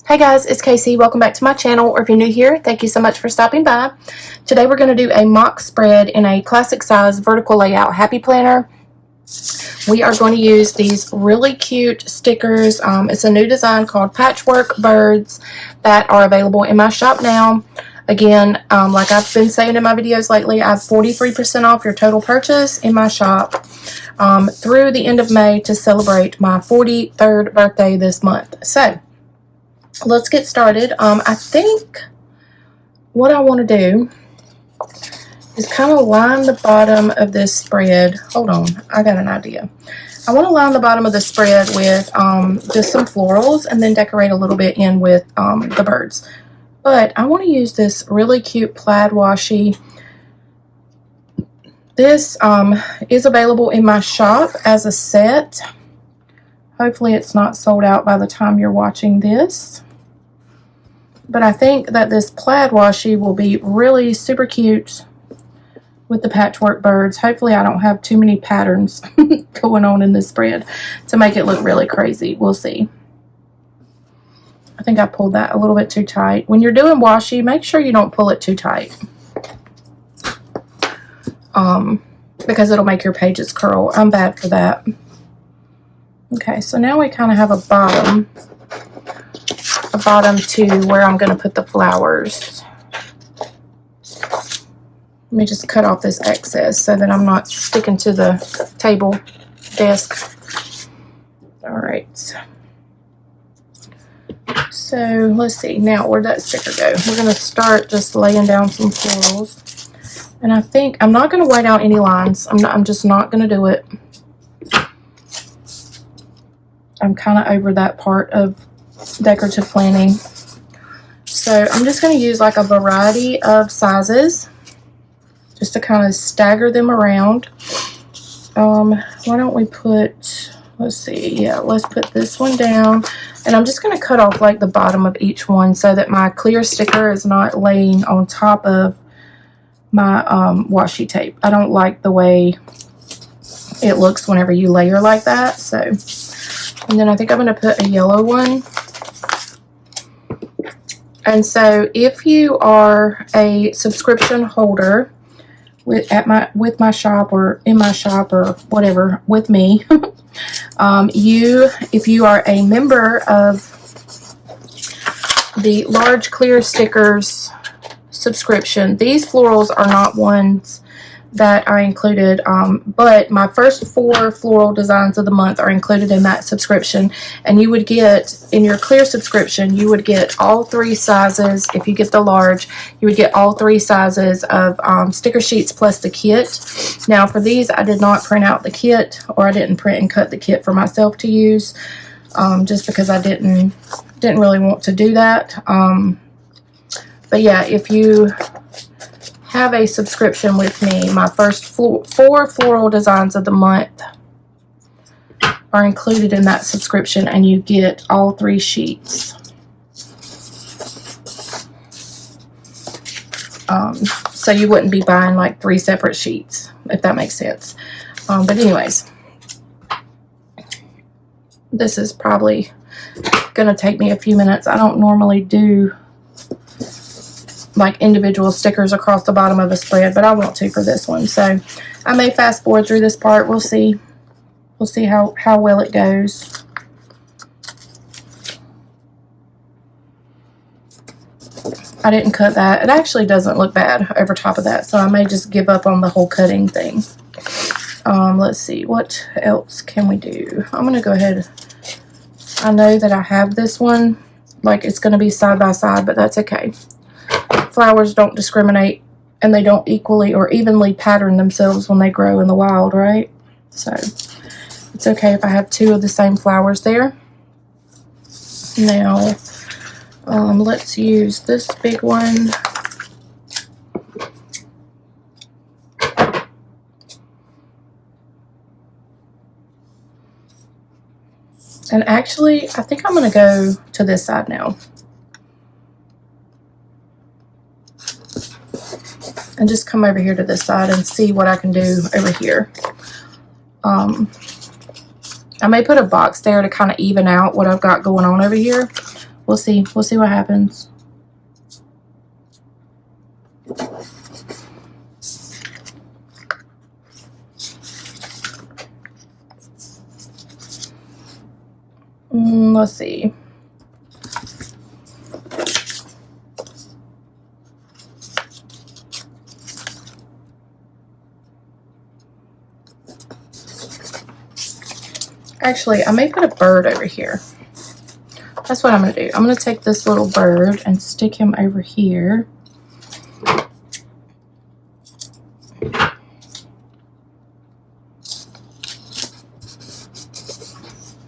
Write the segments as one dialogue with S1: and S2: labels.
S1: Hey guys, it's Casey. Welcome back to my channel, or if you're new here, thank you so much for stopping by. Today we're going to do a mock spread in a classic size vertical layout happy planner. We are going to use these really cute stickers. It's a new design called Patchwork Birds that are available in my shop now. Again, like I've been saying in my videos lately, I have 43% off your total purchase in my shop through the end of May to celebrate my 43rd birthday this month. So let's get started. I think what I want to do is kind of line the bottom of this spread. Hold on, I got an idea. I want to line the bottom of the spread with just some florals and then decorate a little bit in with the birds. But I want to use this really cute plaid washi. This is available in my shop as a set. Hopefully it's not sold out by the time you're watching this. But I think that this plaid washi will be really super cute with the patchwork birds. Hopefully I don't have too many patterns going on in this spread to make it look really crazy. We'll see. I think I pulled that a little bit too tight. When you're doing washi, make sure you don't pull it too tight. Because it'll make your pages curl. I'm bad for that. Okay, so now we kind of have a bottom to where I'm going to put the flowers. Let me just cut off this excess so that I'm not sticking to the table desk. All right. So let's see. Now, where'd that sticker go? We're going to start just laying down some florals. And I think I'm not going to white out any lines. I'm just not going to do it. I'm kind of over that part of decorative planning. So I'm just going to use like a variety of sizes just to kind of stagger them around. Why don't we put, let's see, yeah, let's put this one down. And I'm just going to cut off like the bottom of each one so that my clear sticker is not laying on top of my washi tape. I don't like the way it looks whenever you layer like that. So, and then I think I'm going to put a yellow one. And so if you are a subscription holder with my shop or in my shop or whatever with me, if you are a member of the large clear stickers subscription, these florals are not ones that I included, but my first 4 floral designs of the month are included in that subscription. And you would get, in your clear subscription, you would get all 3 sizes. If you get the large, you would get all 3 sizes of sticker sheets plus the kit. Now for these, I did not print out the kit, or I didn't print and cut the kit for myself to use, just because I didn't really want to do that. But yeah, if you have a subscription with me, my first 4 floral designs of the month are included in that subscription, and you get all 3 sheets. So you wouldn't be buying like 3 separate sheets, if that makes sense. But anyways, this is probably gonna take me a few minutes. I don't normally do like individual stickers across the bottom of a spread, but I want to for this one. So I may fast forward through this part. We'll see. We'll see how well it goes. I didn't cut that. It actually doesn't look bad over top of that, so I may just give up on the whole cutting thing. Let's see. What else can we do? I'm going to go ahead. I know that I have this one. Like it's going to be side by side, but that's okay. Flowers don't discriminate, and they don't equally or evenly pattern themselves when they grow in the wild, right? So it's okay if I have 2 of the same flowers there. Now let's use this big one. And actually, I think I'm going to go to this side now. And just come over here to this side and see what I can do over here. I may put a box there to kind of even out what I've got going on over here. We'll see. We'll see what happens. Let's see. Actually, I may put a bird over here. That's what I'm going to do. I'm going to take this little bird and stick him over here.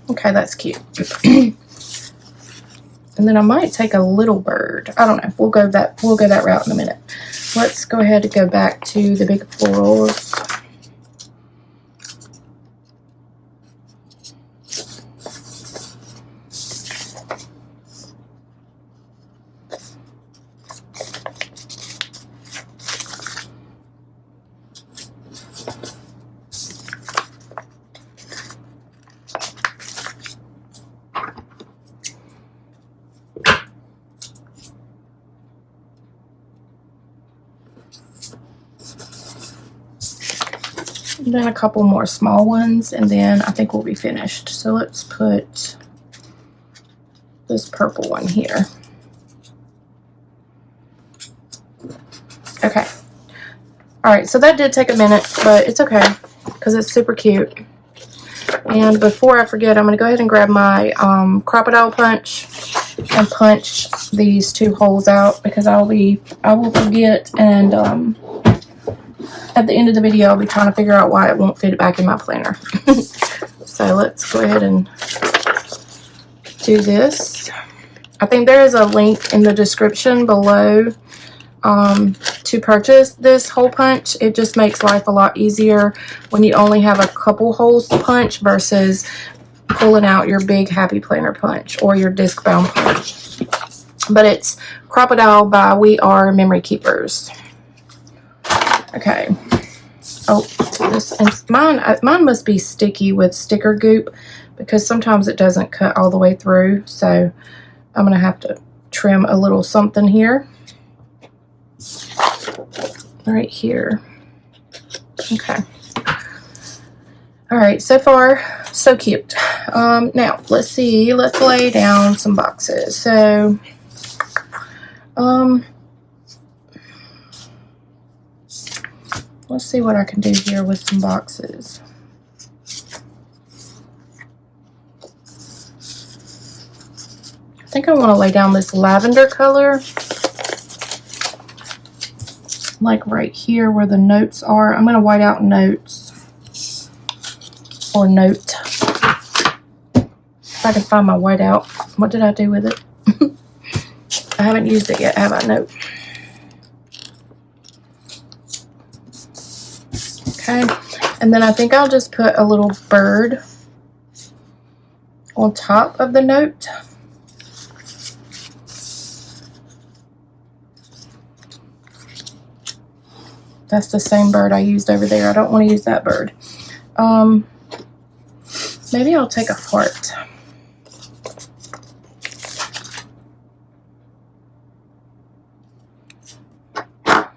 S1: Okay, that's cute. And then I might take a little bird. I don't know. We'll go that route in a minute. Let's go ahead and go back to the big florals. And then a couple more small ones, and then I think we'll be finished. So let's put this purple one here. Okay. All right, so that did take a minute, but it's okay because it's super cute. And before I forget, I'm going to go ahead and grab my crocodile punch and punch these two holes out because I will forget, and at the end of the video, I'll be trying to figure out why it won't fit back in my planner. So let's go ahead and do this. I think there is a link in the description below to purchase this hole punch. It just makes life a lot easier when you only have a couple holes to punch versus pulling out your big Happy Planner punch or your disc bound punch. But it's Crocodile by We Are Memory Keepers. Okay. Oh, this and mine must be sticky with sticker goop because sometimes it doesn't cut all the way through. So I'm gonna have to trim a little something here, right here. Okay. All right. So far, so cute. Now let's see. Let's lay down some boxes. So, let's see what I can do here with some boxes. I think I want to lay down this lavender color, like right here where the notes are. I'm going to white out notes, or note. If I can find my whiteout. What did I do with it? I haven't used it yet, have I? Nope. Okay, and then I think I'll just put a little bird on top of the note. That's the same bird I used over there. I don't want to use that bird. Maybe I'll take a heart. I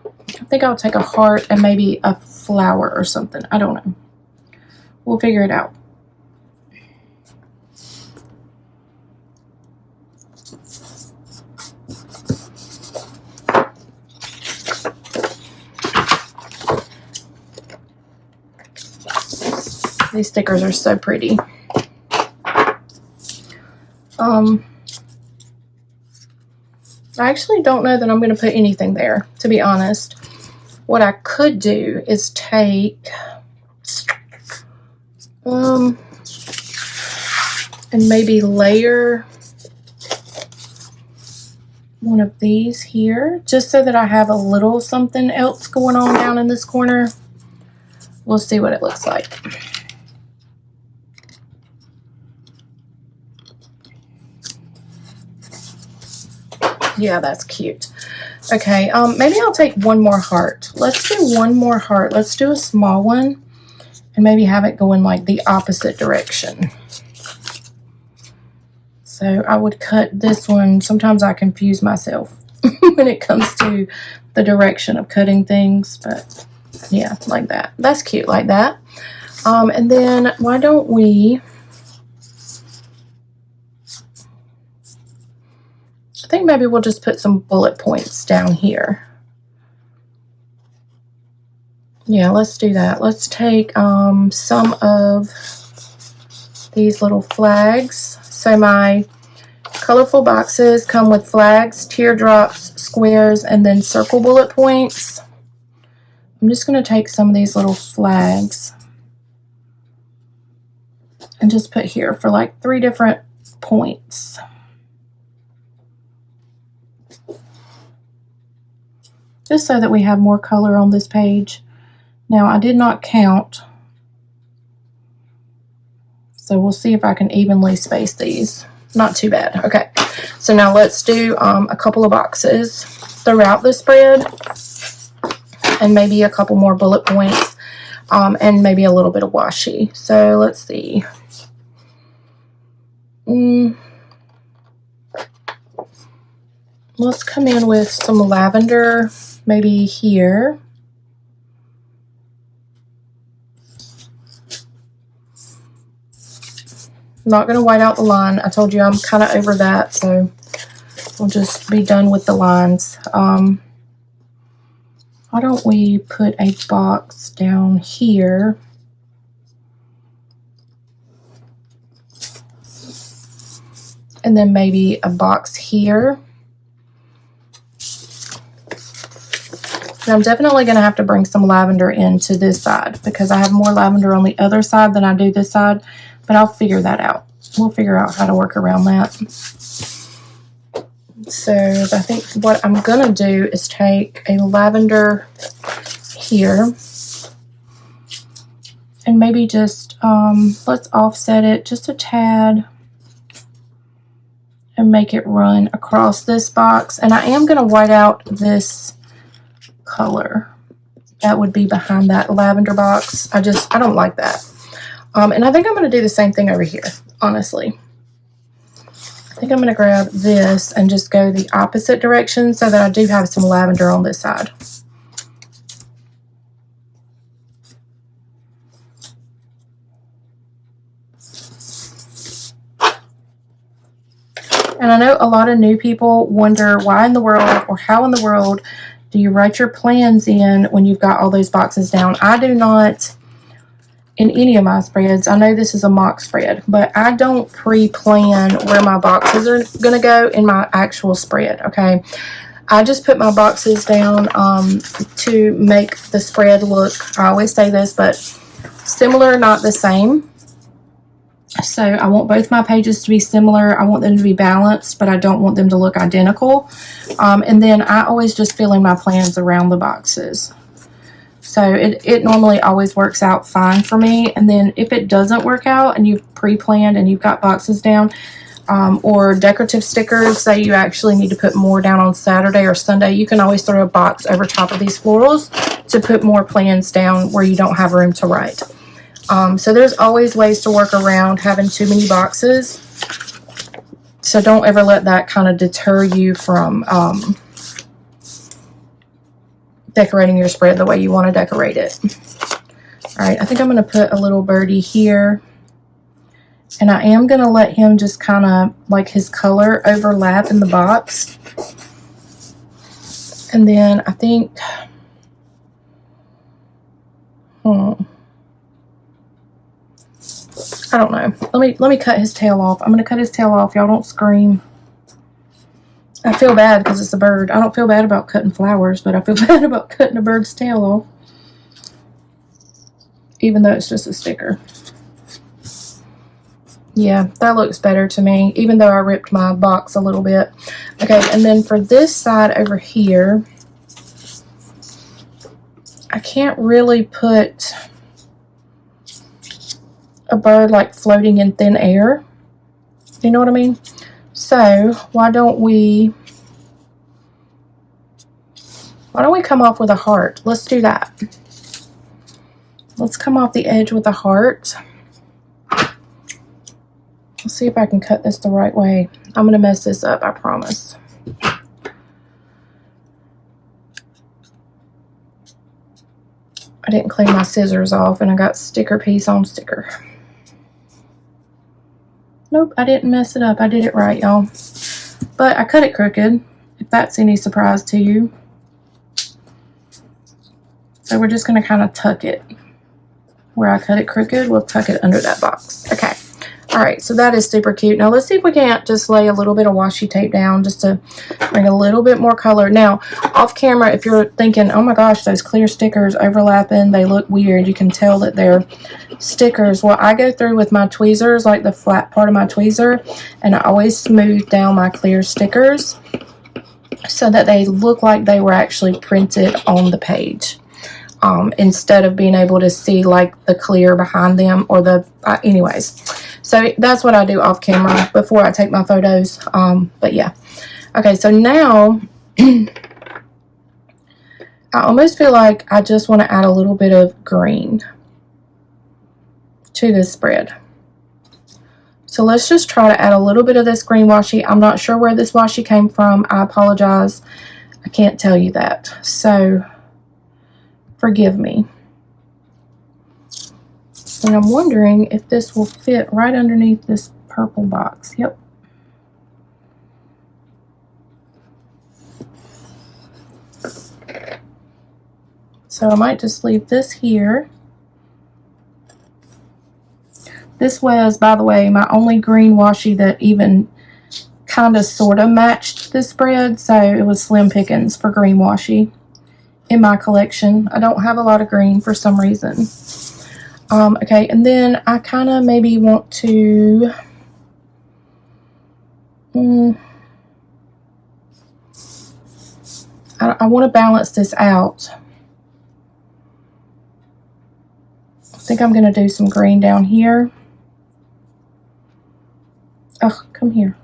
S1: think I'll take a heart and maybe a flower or something. I don't know. We'll figure it out. These stickers are so pretty. I actually don't know that I'm going to put anything there, to be honest. What I could do is take and maybe layer one of these here, just so that I have a little something else going on down in this corner. We'll see what it looks like. Yeah, that's cute. Okay, maybe I'll take one more heart. Let's do one more heart. Let's do a small one and maybe have it go in like the opposite direction. So So I would cut this one. Sometimes I confuse myself when it comes to the direction of cutting things, but yeah, like that. That's cute like that. And then why don't we, I think maybe we'll just put some bullet points down here. Yeah, let's do that. Let's take some of these little flags. So my colorful boxes come with flags, teardrops, squares, and then circle bullet points. I'm just going to take some of these little flags and just put here for like 3 different points. Just so that we have more color on this page. Now I did not count, so we'll see if I can evenly space these. Not too bad. Okay, so now let's do a couple of boxes throughout the spread, and maybe a couple more bullet points, and maybe a little bit of washi. So let's see. Let's come in with some lavender, maybe here. I'm not going to white out the line. I told you I'm kind of over that, so we'll just be done with the lines. Why don't we put a box down here? And then maybe a box here. And I'm definitely going to have to bring some lavender into this side because I have more lavender on the other side than I do this side. But I'll figure that out. We'll figure out how to work around that. So I think what I'm going to do is take a lavender here. And maybe just, let's offset it just a tad. And make it run across this box. And I am going to white out this color. That would be behind that lavender box. I don't like that. And I think I'm going to do the same thing over here, honestly. I think I'm going to grab this and just go the opposite direction so that I do have some lavender on this side. And I know a lot of new people wonder why in the world or how in the world do you write your plans in when you've got all those boxes down. I do not in any of my spreads. I know this is a mock spread, but I don't pre-plan where my boxes are going to go in my actual spread, okay? I just put my boxes down to make the spread look, I always say this, but similar, not the same. So I want both my pages to be similar. I want them to be balanced, but I don't want them to look identical. And then I always just fill in my plans around the boxes. So it normally always works out fine for me. And then if it doesn't work out and you've pre-planned and you've got boxes down, or decorative stickers, say you actually need to put more down on Saturday or Sunday, you can always throw a box over top of these florals to put more plans down where you don't have room to write. So there's always ways to work around having too many boxes. So don't ever let that kind of deter you from decorating your spread the way you want to decorate it. All right, I think I'm going to put a little birdie here. And I am going to let him just kind of, like his color overlap in the box. And then I think, I don't know. Let me cut his tail off. I'm going to cut his tail off. Y'all don't scream. I feel bad because it's a bird. I don't feel bad about cutting flowers, but I feel bad about cutting a bird's tail off. Even though it's just a sticker. Yeah, that looks better to me, even though I ripped my box a little bit. Okay, and then for this side over here, I can't really put a bird like floating in thin air. You know what I mean? So why don't we come off with a heart? Let's do that. Let's come off the edge with a heart. Let's see if I can cut this the right way. I'm going to mess this up, I promise. I didn't clean my scissors off and I got sticker piece on sticker. Nope, I didn't mess it up. I did it right, y'all. But I cut it crooked, if that's any surprise to you. So we're just going to kind of tuck it. Where I cut it crooked, we'll tuck it under that box. Okay. Alright, so that is super cute. Now let's see if we can't just lay a little bit of washi tape down just to bring a little bit more color. Now, off camera, if you're thinking, oh my gosh, those clear stickers overlapping, they look weird. You can tell that they're stickers. Well, I go through with my tweezers, like the flat part of my tweezer, and I always smooth down my clear stickers so that they look like they were actually printed on the page. Instead of being able to see like the clear behind them or the, anyways. So that's what I do off camera before I take my photos. But yeah. Okay, so now I almost feel like I just want to add a little bit of green to this spread. So let's just try to add a little bit of this green washi. I'm not sure where this washi came from. I apologize. I can't tell you that. So forgive me. And I'm wondering if this will fit right underneath this purple box. Yep. So I might just leave this here. This was, by the way, my only green washi that even kind of sort of matched this spread. So it was slim pickings for green washi in my collection. I don't have a lot of green for some reason. Okay, and then I kind of maybe want to I want to balance this out. I think I'm going to do some green down here. Oh, come here.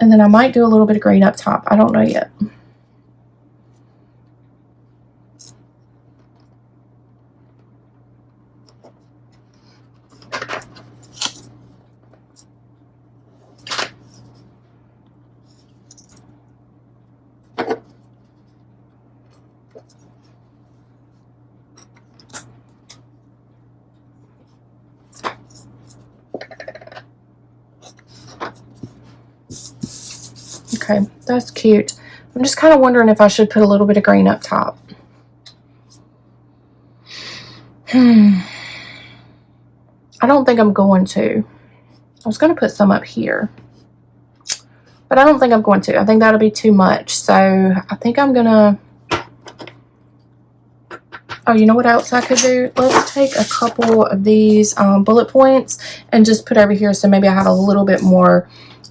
S1: And then I might do a little bit of green up top. I don't know yet. Okay, that's cute. I'm just kind of wondering if I should put a little bit of green up top. I don't think I'm going to. I was going to put some up here, but I don't think I'm going to. I think that'll be too much. So I think I'm going to... Oh, you know what else I could do? Let's take a couple of these bullet points and just put over here so maybe I have a little bit more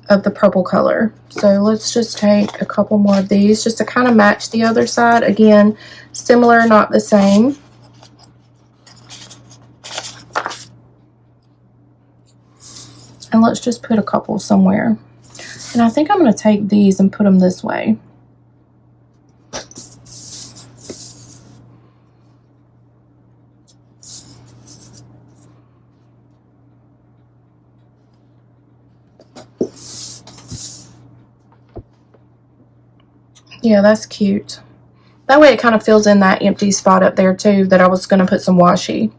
S1: of the purple color. So let's just take a couple more of these just to kind of match the other side. Again, similar, not the same. And let's just put a couple somewhere. And I think I'm going to take these and put them this way. Yeah, that's cute. That way it kind of fills in that empty spot up there too that I was going to put some washi.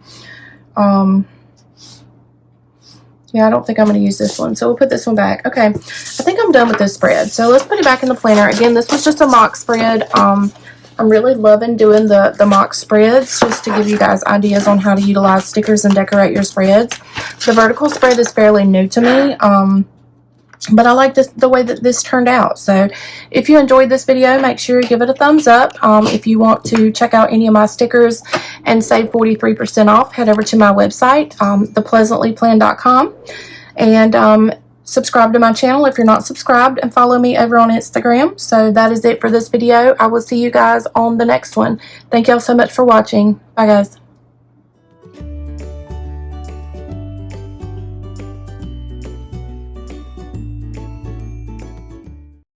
S1: Yeah, I don't think I'm going to use this one. So we'll put this one back. Okay, I think I'm done with this spread. So let's put it back in the planner. Again, this was just a mock spread. I'm really loving doing the mock spreads just to give you guys ideas on how to utilize stickers and decorate your spreads. The vertical spread is fairly new to me. But I like the way that this turned out. So if you enjoyed this video, make sure you give it a thumbs up. If you want to check out any of my stickers and save 43% off, head over to my website, thepleasantlyplanned.com, and subscribe to my channel if you're not subscribed, and follow me over on Instagram. So that is it for this video. I will see you guys on the next one. Thank y'all so much for watching. Bye, guys.